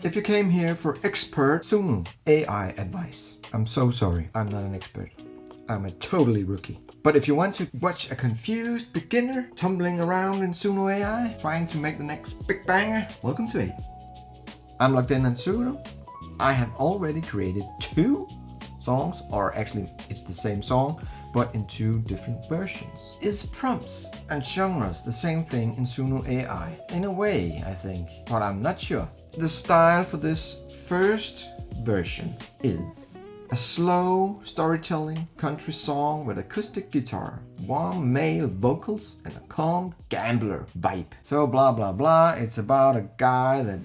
If you came here for expert Suno AI advice, I'm so sorry, I'm not an expert. I'm a totally rookie. But if you want to watch a confused beginner tumbling around in Suno AI, trying to make the next big banger, welcome to AIDŠN. I'm logged in on Suno. I have already created 2 songs, or actually it's the same song, but in 2 different versions. Is prompts and genres the same thing in Suno AI? In a way, I think, but I'm not sure. The style for this first version is a slow storytelling country song with acoustic guitar, warm male vocals, and a calm gambler vibe. So blah blah blah, it's about a guy that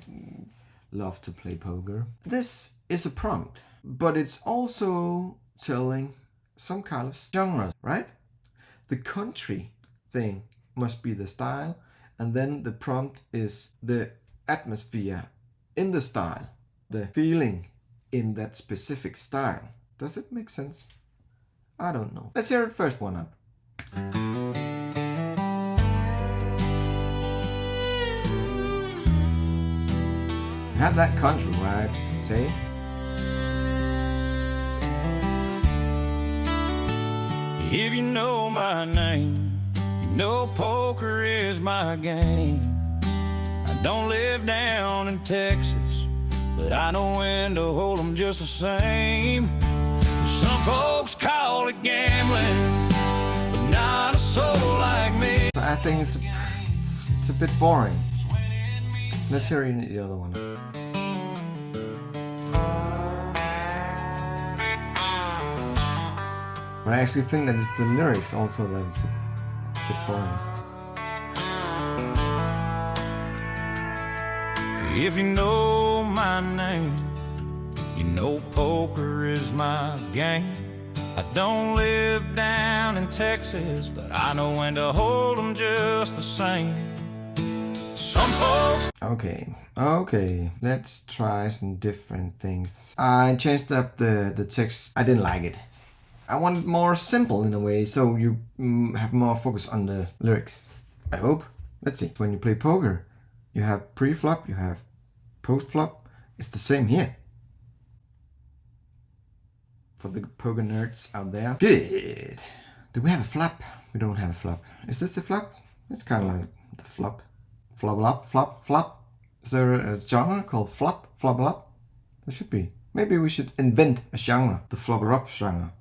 loves to play poker. This is a prompt, but it's also telling some kind of genre, right? The country thing must be the style, and then the prompt is the atmosphere in the style, the feeling in that specific style. Does it make sense? I don't know. Let's hear the first one up. Have that country vibe, you can say. If you know my name, you know poker is my game. I don't live down in Texas, but I know when to hold 'em just the same. Some folks call it gambling, but not a soul like me. I think it's a bit boring. Let's hear the other one. But I actually think that it's the lyrics also that it's a bit boring. If you know my name, you know poker is my game. I don't live down in Texas, but I know when to hold 'em just the same. Some folks... Okay, let's try some different things. I changed up the text. I didn't like it. I want it more simple in a way, so you have more focus on the lyrics. I hope. Let's see. When you play poker, you have pre-flop, you have post-flop. It's the same here. For the poker nerds out there. Good. Do we have a flop? We don't have a flop. Is this the flop? It's kind of like the flop. Flop, flop, flop. Is there a genre called flop, flop, flop? There should be. Maybe we should invent a genre, the flop-up genre.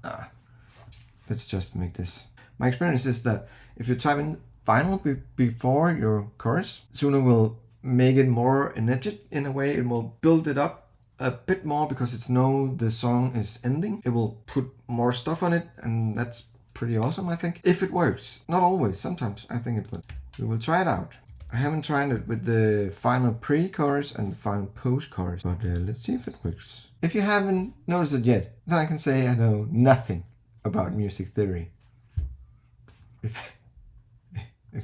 Let's just make this. My experience is that if you type in final before your chorus, Suno will make it more energetic in a way. It will build it up a bit more because it's know the song is ending. It will put more stuff on it, and that's pretty awesome, I think. If it works. Not always, sometimes I think it will. We will try it out. I haven't tried it with the final pre-chorus and the final post-chorus, but let's see if it works. If you haven't noticed it yet, then I can say I know nothing about music theory. If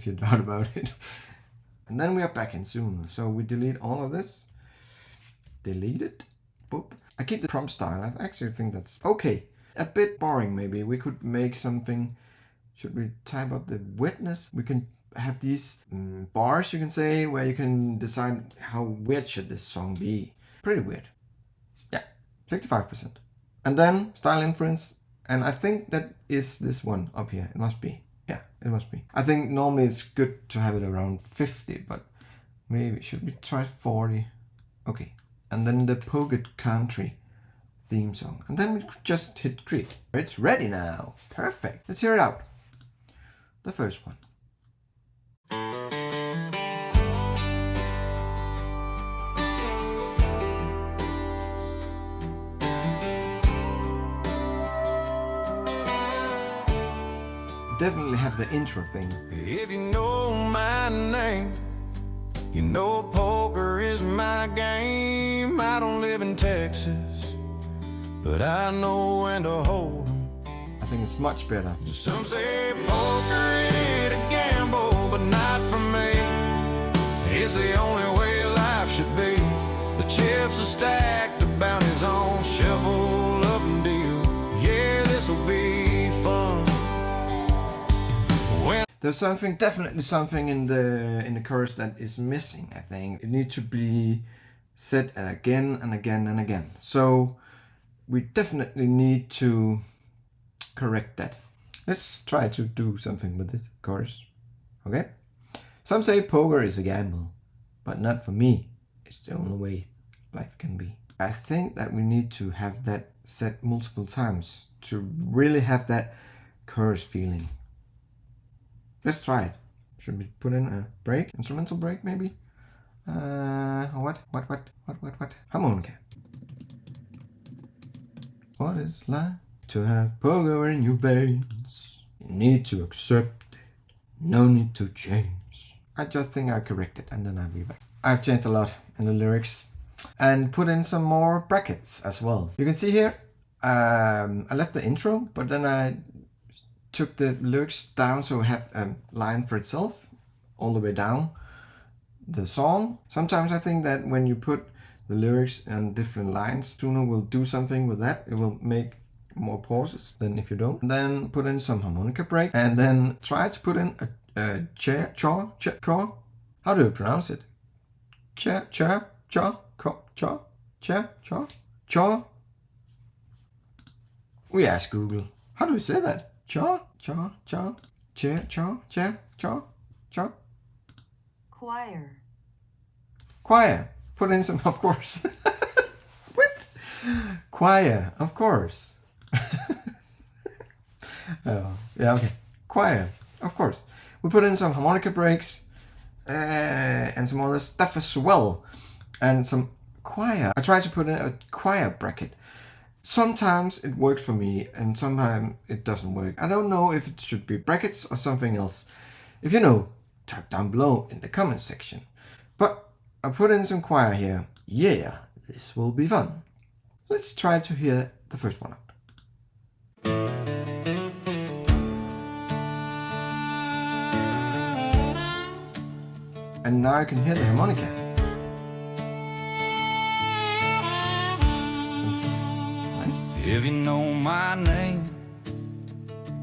you doubt about it. And then we are back in Suno. So we delete all of this. Delete it. Boop. I keep the prompt style. I actually think that's okay. A bit boring maybe. We could make something. Should we type up the wetness? We can have these bars, you can say, where you can decide how weird should this song be. Pretty weird. Yeah, 65%. And then style inference. And I think that is this one up here. It must be. Yeah, it must be. I think normally it's good to have it around 50, but maybe should we try 40? Okay. And then the poker country theme song. And then we just hit create. It's ready now. Perfect. Let's hear it out. The first one. Definitely have the intro thing. If you know my name, you know poker is my game. I don't live in Texas, but I know when to hold 'em. I think it's much better. Some say poker ain't a gamble, but not for me. It's the only way life should be. The chips are stacked, the bounty's on, shovel up and deal. Yeah, this'll be fun. There's something, definitely something in the chorus that is missing, I think. It needs to be said it again and again and again. So we definitely need to correct that. Let's try to do something with this chorus. Okay? Some say poker is a gamble, but not for me. It's the only way life can be. I think that we need to have that said multiple times to really have that chorus feeling. Let's try it. Should we put in a break? Instrumental break maybe? What? Harmonica. What is life? To have poker in your veins. You need to accept it. No need to change. I just think I corrected and then I'll be back. I've changed a lot in the lyrics and put in some more brackets as well. You can see here, I left the intro, but then I took the lyrics down so I have a line for itself all the way down the song. Sometimes I think that when you put the lyrics on different lines, Suno will do something with that. It will make more pauses than if you don't. And then put in some harmonica break and then try to put in a chaw. How do you pronounce it? Chaw. We ask Google. How do we say that? Chaw. Choir. Put in some, of course. What? Choir, of course. Oh, yeah, okay. Choir, of course. We put in some harmonica breaks and some other stuff as well. And some choir. I tried to put in a choir bracket. Sometimes it works for me and sometimes it doesn't work. I don't know if it should be brackets or something else. If you know, type down below in the comment section. But I put in some choir here. Yeah, this will be fun. Let's try to hear the first one out. And now I can hear the harmonica. That's nice. If you know my name,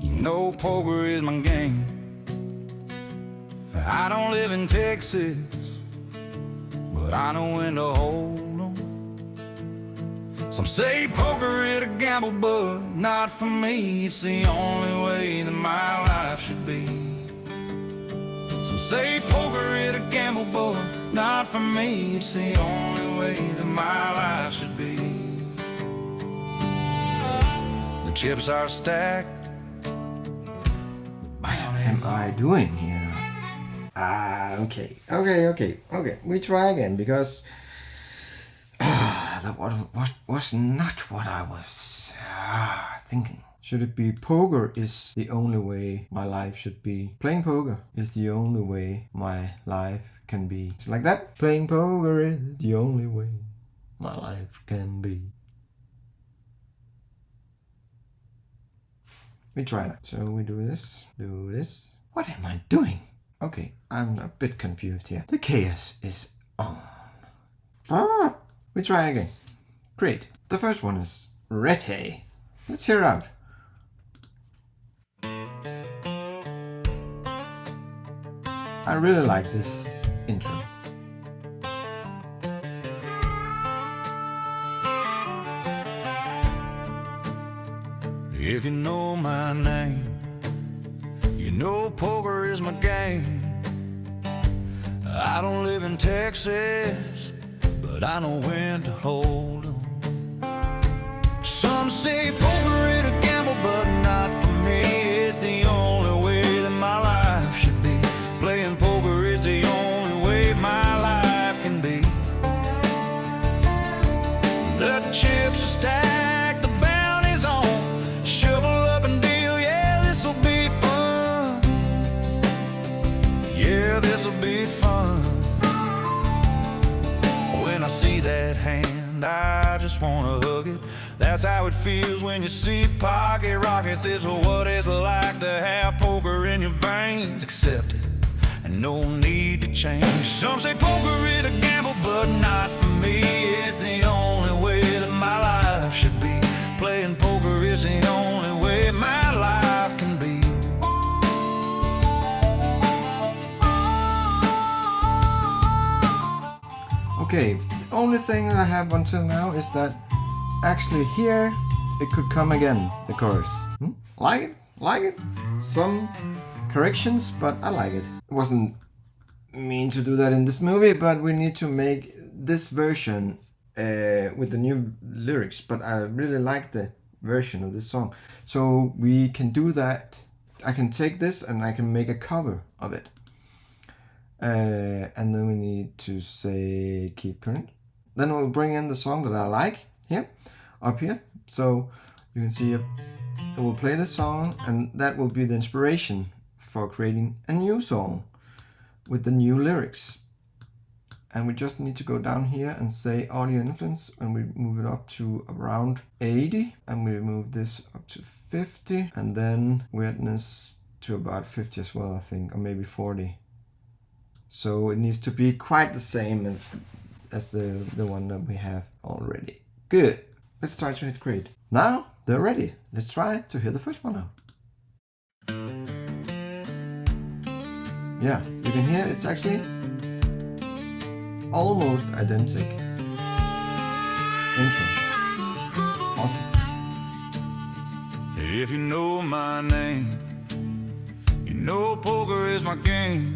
you know poker is my game. I don't live in Texas, but I know when to hold 'em. Some say poker is a gamble, but not for me. It's the only way that my life should be. Some say poker is a gamble, but not for me. It's the only way that my life should be. The chips are stacked. What am I doing here? Okay. We try again because that was not what I was thinking. Should it be poker is the only way my life should be? Playing poker is the only way my life can be. It's like that. Playing poker is the only way my life can be. We try that. So we do this. What am I doing? Okay, I'm a bit confused here. The chaos is on. We try again. Great. The first one is Rete. Let's hear out. I really like this intro. If you know my name, you know poker is my game. I don't live in Texas, but I know when to hold 'em. Some say poker is a gamble, but not for me. It's the only way that my life should be. Playing poker is the only way my life can be. The chips are stacked, the bounty's on. Shovel up and deal, yeah, this'll be fun. Yeah, this'll be fun. When I see that hand, I just wanna hug it. That's how it feels when you see pocket rockets. It's what it's like to have poker in your veins. Accept it, and no need to change. Some say poker is a gamble, but not for me. It's the only way that my life should be. Playing poker is the only way my life can be. Okay, only thing that I have until now is that actually here it could come again, the chorus. Like it? Like it? Some corrections, but I like it. It wasn't mean to do that in this movie, but we need to make this version with the new lyrics. But I really like the version of this song. So we can do that. I can take this and I can make a cover of it. And then we need to say keep current. Then we'll bring in the song that I like here, up here. So you can see it will play the song, and that will be the inspiration for creating a new song with the new lyrics. And we just need to go down here and say audio influence, and we move it up to around 80, and we move this up to 50, and then weirdness to about 50 as well, I think, or maybe 40. So it needs to be quite the same as the one that we have already. Good. Let's try to hit create. Now they're ready. Let's try to hear the first one out. Yeah, you can hear it's actually almost identical. Intro. Awesome. If you know my name, you know poker is my game.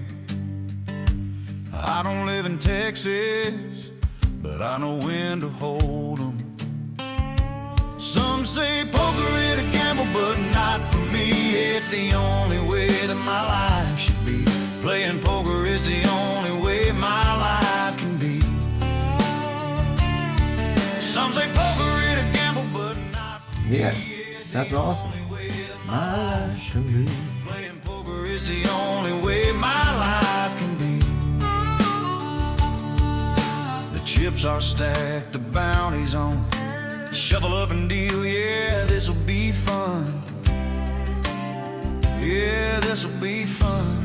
I don't live in Texas, but I know when to hold 'em. Some say poker is a gamble, but not for me. It's the only way that my life should be. Playing poker is the only way my life can be. Some say poker is a gamble, but not for me. Yeah, that's awesome. My life should be. Playing poker is the only way my life can be. The chips are stacked, the bounty's on. Shuffle up and deal, yeah, this'll be fun. Yeah, this'll be fun.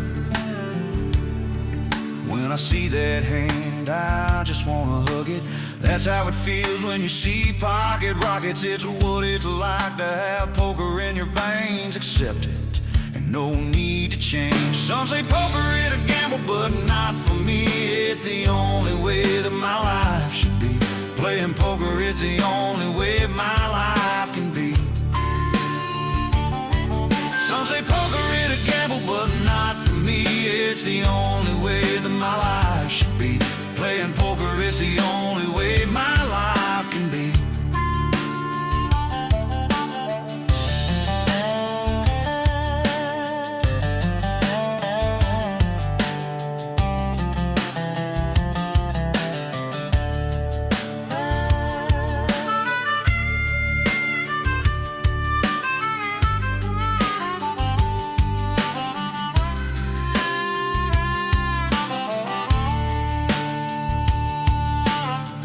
When I see that hand, I just wanna hug it. That's how it feels when you see pocket rockets. It's what it's like to have poker in your veins. Accept it, and no need to change. Some say poker is a gamble, but not for me. It's the only way that my life should be. Playing poker is the only way my life can be. Some say poker is a gamble, but not for me. It's the only way that my life should be. Playing poker is the only way my life can be.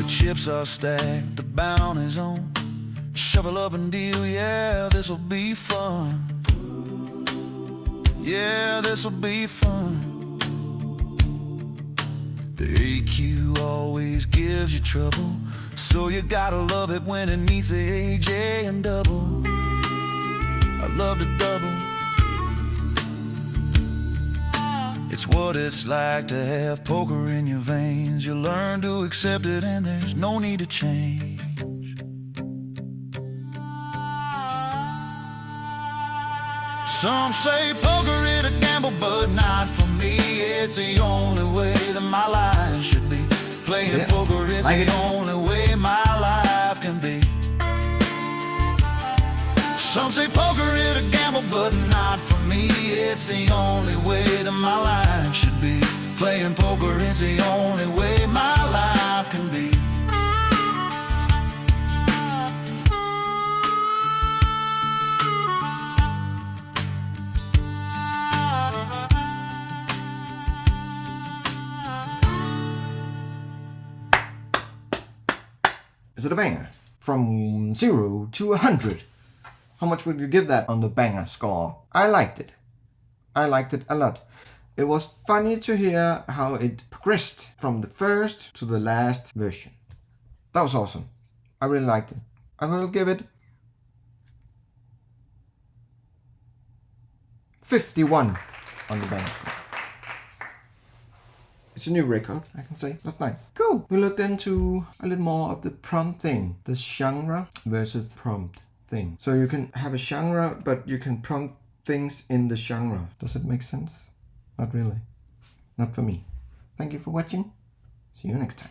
Chips are stacked, the bounty's on. Shuffle up and deal, yeah, this'll be fun. Yeah, this'll be fun. The AQ always gives you trouble, so you gotta love it when it meets the AJ and double. I love to double. It's what it's like to have poker in your veins. You learn to accept it, and there's no need to change. Some say poker is a gamble, but not for me. It's the only way that my life should be. Playing poker is the only way my life can be. Some say poker is a gamble, but not for me. It's the only way that my life should be. Playing poker is the only way my life can be. Is it a banger? From 0 to 100. How much would you give that on the banger score? I liked it. I liked it a lot. It was funny to hear how it progressed from the first to the last version. That was awesome. I really liked it. I will give it 51 on the banger score. It's a new record, I can say. That's nice. Cool. We looked into a little more of the prompt thing, the genre versus prompt thing. So you can have a genre, but you can prompt things in the genre. Does it make sense? Not really. Not for me. Thank you for watching. See you next time.